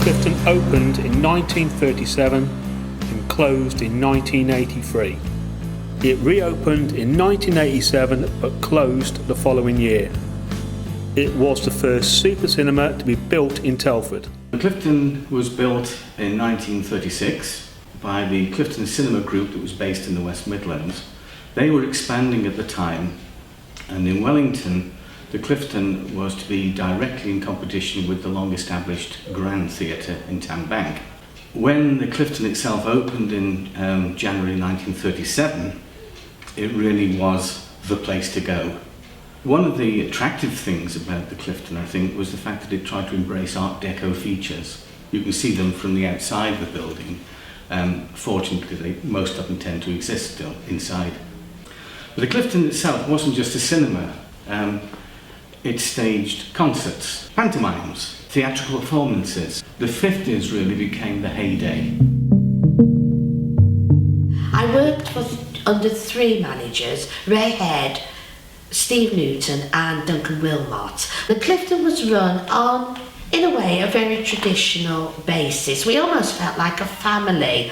Clifton opened in 1937 and closed in 1983. It reopened in 1987 but closed the following year. It was the first super cinema to be built in Telford. Clifton was built in 1936 by the Clifton Cinema Group that was based in the West Midlands. They were expanding at the time, and in Wellington the Clifton was to be directly in competition with the long-established Grand Theatre in Town Bank. When the Clifton itself opened in January 1937, it really was the place to go. One of the attractive things about the Clifton, I think, was the fact that it tried to embrace Art Deco features. You can see them from the outside of the building. Fortunately, most of them tend to exist still inside. But the Clifton itself wasn't just a cinema. It staged concerts, pantomimes, theatrical performances. The 50s really became the heyday. I worked under three managers: Ray Head, Steve Newton and Duncan Wilmot. The Clifton was run on, in a way, a very traditional basis. We almost felt like a family.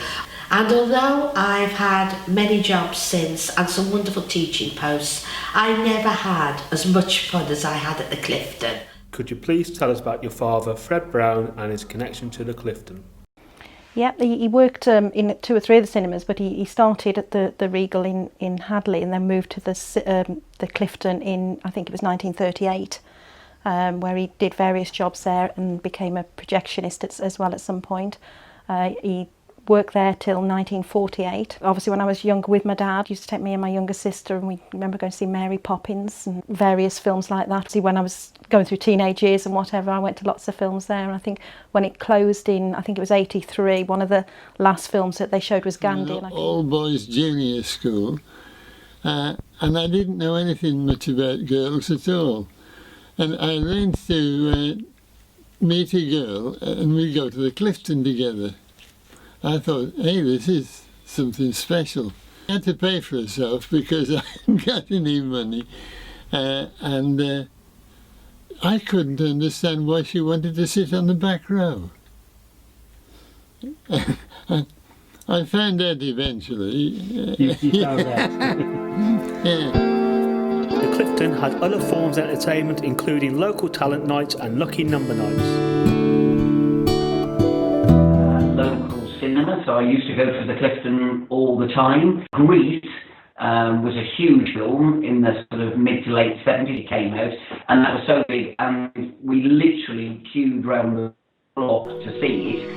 And although I've had many jobs since and some wonderful teaching posts, I never had as much fun as I had at the Clifton. Could you please tell us about your father, Fred Brown, and his connection to the Clifton? Yeah, he worked in 2 or 3 of the cinemas, but he started at the Regal in Hadley and then moved to the Clifton in, I think it was 1938, where he did various jobs there and became a projectionist as well at some point. He worked there till 1948. Obviously when I was younger with my dad, he used to take me and my younger sister, and we remember going to see Mary Poppins and various films like that. See, when I was going through teenage years and whatever, I went to lots of films there, and I think when it closed in, I think it was 83, one of the last films that they showed was Gandhi. All boys junior school, and I didn't know anything much about girls at all. And I went to meet a girl, and we go to the Clifton together. I thought, hey, this is something special. I had to pay for herself because I hadn't got any money, and I couldn't understand why she wanted to sit on the back row. I found out eventually. You found out. Yeah. The Clifton had other forms of entertainment, including local talent nights and lucky number nights. Cinema, so I used to go to the Clifton all the time. Grease was a huge film in the sort of mid to late 70s. It came out, and that was so big, and we literally queued round the block to see it.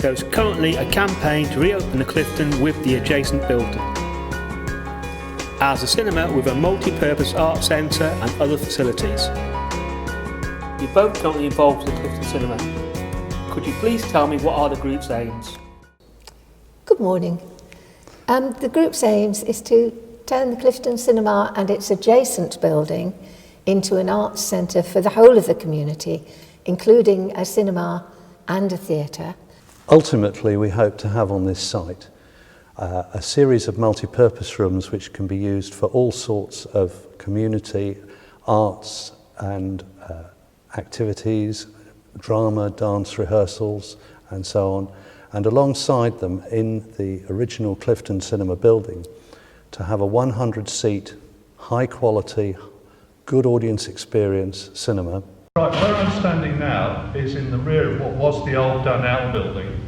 There is currently a campaign to reopen the Clifton with the adjacent building as a cinema with a multi-purpose art centre and other facilities. You're both currently involved with the Clifton Cinema. Could you please tell me what are the group's aims? Good morning. The group's aims is to turn the Clifton Cinema and its adjacent building into an arts centre for the whole of the community, including a cinema and a theatre. Ultimately, we hope to have on this site a series of multi-purpose rooms which can be used for all sorts of community arts and activities, drama, dance rehearsals and so on, and alongside them in the original Clifton Cinema building to have a 100-seat, high-quality, good audience experience cinema. Right, where I'm standing now is in the rear of what was the old Dunell building,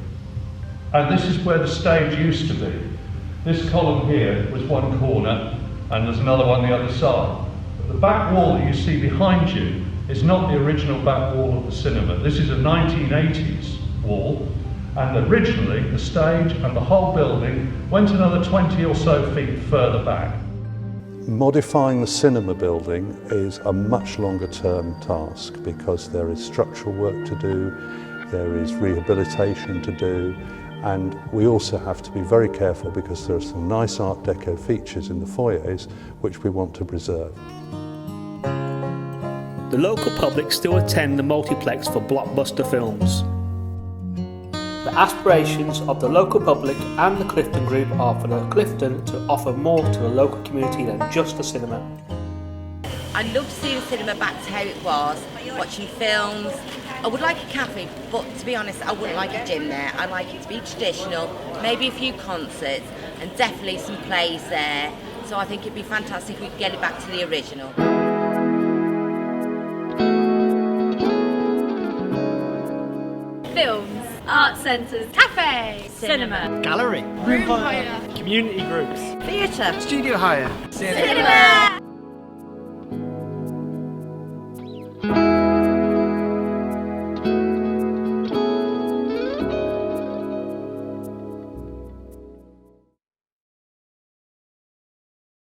and this is where the stage used to be. This column here was one corner and there's another one the other side. But the back wall that you see behind you is not the original back wall of the cinema. This is a 1980s wall, and originally the stage and the whole building went another 20 or so feet further back. Modifying the cinema building is a much longer term task because there is structural work to do, there is rehabilitation to do, and we also have to be very careful because there are some nice Art Deco features in the foyers which we want to preserve. The local public still attend the multiplex for blockbuster films. The aspirations of the local public and the Clifton Group are for the Clifton to offer more to the local community than just the cinema. I'd love to see the cinema back to how it was, watching films. I would like a cafe, but to be honest, I wouldn't like a gym there. I'd like it to be traditional, maybe a few concerts, and definitely some plays there. So I think it'd be fantastic if we could get it back to the original. Films, art centres, cafe, cinema, gallery, room hire, community groups, Theatre, studio hire, cinema.